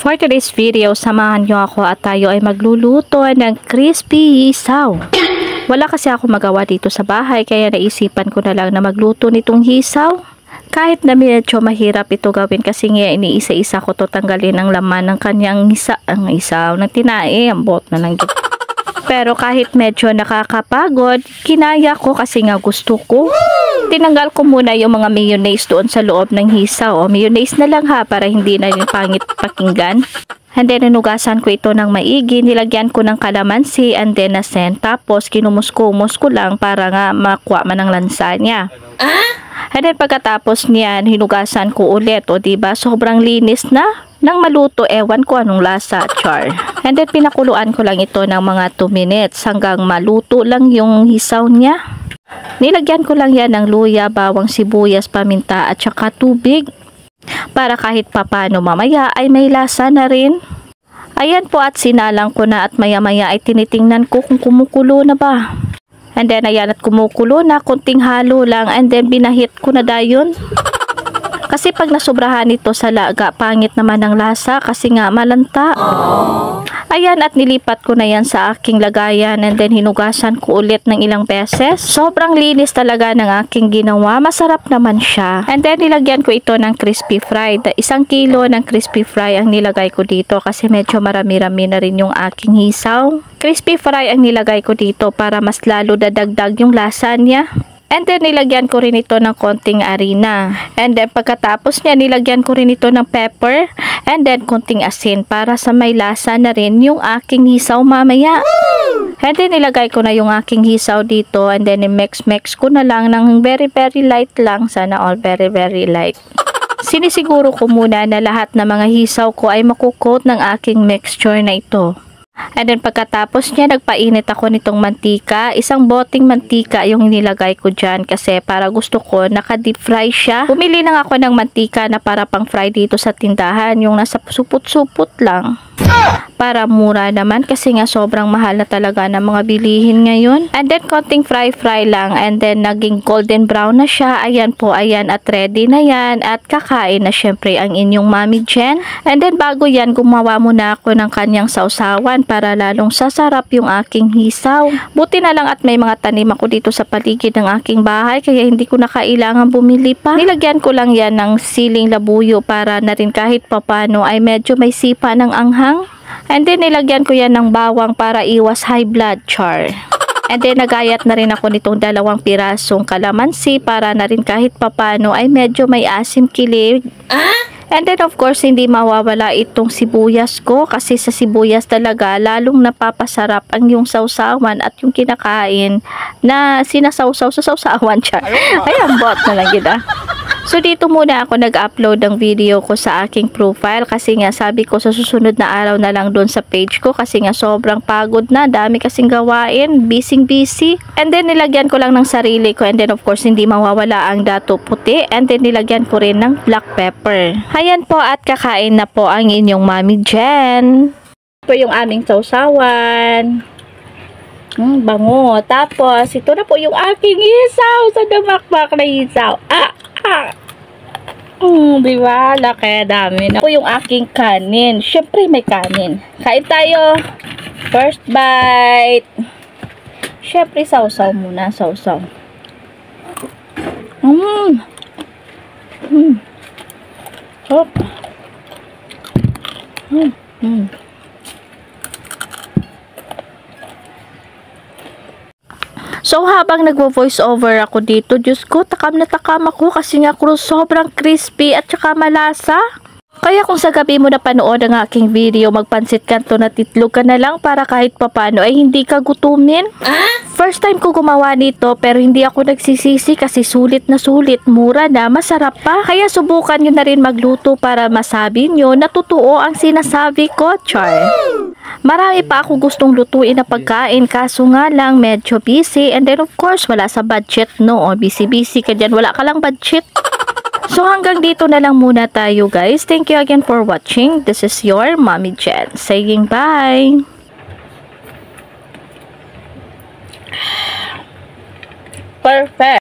For today's video, samahan nyo ako at tayo ay magluluto ng crispy hisaw. Wala kasi ako magawa dito sa bahay kaya naisipan ko na lang na magluto nitong hisaw. Kahit na medyo mahirap ito gawin kasi nga iniisa-isa ko to tanggalin ang laman ng kanyang hisaw ng tinae, ang bot na lang dito. Pero kahit medyo nakakapagod, kinaya ko kasi nga gusto ko. Tinanggal ko muna yung mga mayonnaise doon sa loob ng hisaw. O, mayonnaise na lang ha para hindi na yung pangit pakinggan. And then hinugasan ko ito ng maigi, nilagyan ko ng kalamansi and then asin. Tapos kinumus-kumus ko lang para nga makuha man ang lansa niya. And then pagkatapos niyan, hinugasan ko ulit. O diba, sobrang linis na. Nang maluto, ewan ko anong lasa, char. And then pinakuluan ko lang ito ng mga 2 minutes hanggang maluto lang yung hisaw niya. Nilagyan ko lang yan ng luya, bawang, sibuyas, paminta at saka tubig. Para kahit papano mamaya ay may lasa na rin. Ayan po at sinalang ko na at maya-maya ay tinitingnan ko kung kumukulo na ba. And then ayan at kumukulo na, kunting halo lang and then binahit ko na dayon. Kasi pag nasobrahan ito sa laga, pangit naman ang lasa kasi nga malanta. Ayan at nilipat ko na yan sa aking lagayan and then hinugasan ko ulit ng ilang beses. Sobrang linis talaga ng aking ginawa. Masarap naman siya. And then nilagyan ko ito ng crispy fry. 1 kilo ng crispy fry ang nilagay ko dito kasi medyo marami-rami na rin yung aking hisaw. Crispy fry ang nilagay ko dito para mas lalo dadagdag yung lasa niya. And then nilagyan ko rin ito ng konting harina. And then pagkatapos niya nilagyan ko rin ito ng pepper. And then konting asin para sa may lasa na rin yung aking hisaw mamaya. And then nilagay ko na yung aking hisaw dito. And then i-mix ko na lang ng very light lang. Sana all very light. Sinisiguro ko muna na lahat ng mga hisaw ko ay makukot ng aking mixture na ito. And then pagkatapos niya, nagpainit ako nitong mantika. 1 boteng mantika yung nilagay ko dyan kasi para gusto ko naka-deep fry siya. Bumili lang ako ng mantika na para pang fry dito sa tindahan. Yung nasa supot-supot lang. Para mura naman kasi nga sobrang mahal na talaga ng mga bilihin ngayon. And then konting fry lang and then naging golden brown na siya. Ayan po, ayan at ready na yan at kakain na syempre ang inyong Mami Jen. And then bago yan, gumawa muna ako ng kanyang sausawan para lalong sasarap yung aking hisaw. Buti na lang at may mga tanim ako dito sa paligid ng aking bahay kaya hindi ko na kailangan bumili pa. Nilagyan ko lang yan ng siling labuyo para na rin kahit papano ay medyo may sipa ng anghang. And then nilagyan ko yan ng bawang para iwas high blood, char. And then nagayat na rin ako nitong 2 pirasong kalamansi para na rin kahit papano ay medyo may asim kilig. And then of course hindi mawawala itong sibuyas ko kasi sa sibuyas talaga lalong napapasarap ang yung sausawan at yung kinakain na sinasawsaw sa sausawan, char. Ayan, bot na lang gina. So dito muna ako nag-upload ng video ko sa aking profile kasi nga sabi ko sa susunod na araw na lang doon sa page ko kasi nga sobrang pagod na, dami kasing gawain, busy. And then nilagyan ko lang ng sarili ko and then of course hindi mawawala ang dato puti and then nilagyan ko rin ng black pepper. Ayan po at kakain na po ang inyong Mami Jen. Ito yung aming sausawan. Bango. Tapos ito na po yung aking hisaw sa damakmak na hisaw. Diba? Laki, dami na po yung aking kanin. Syempre may kanin. Kain tayo. First bite. Syempre sausaw muna. Sausaw. Hop. So habang nagvo-voice over ako dito, Diyos ko, takam na takam ako kasi nga sobrang crispy at saka malasa. Kaya kung sa gabi mo na panood ang aking video, magpansit kanto na titlog ka na lang para kahit papano ay hindi ka gutumin. First time ko gumawa nito pero hindi ako nagsisisi kasi sulit na sulit, mura na, masarap pa. Kaya subukan nyo na rin magluto para masabi nyo na totoo ang sinasabi ko, char. Marami pa ako gustong lutuin na pagkain kaso nga lang medyo busy and then of course wala sa budget, no? O busy ka dyan, wala ka lang budget. So hanggang dito na lang muna tayo guys. Thank you again for watching. This is your Mami Jen saying bye. Perfect.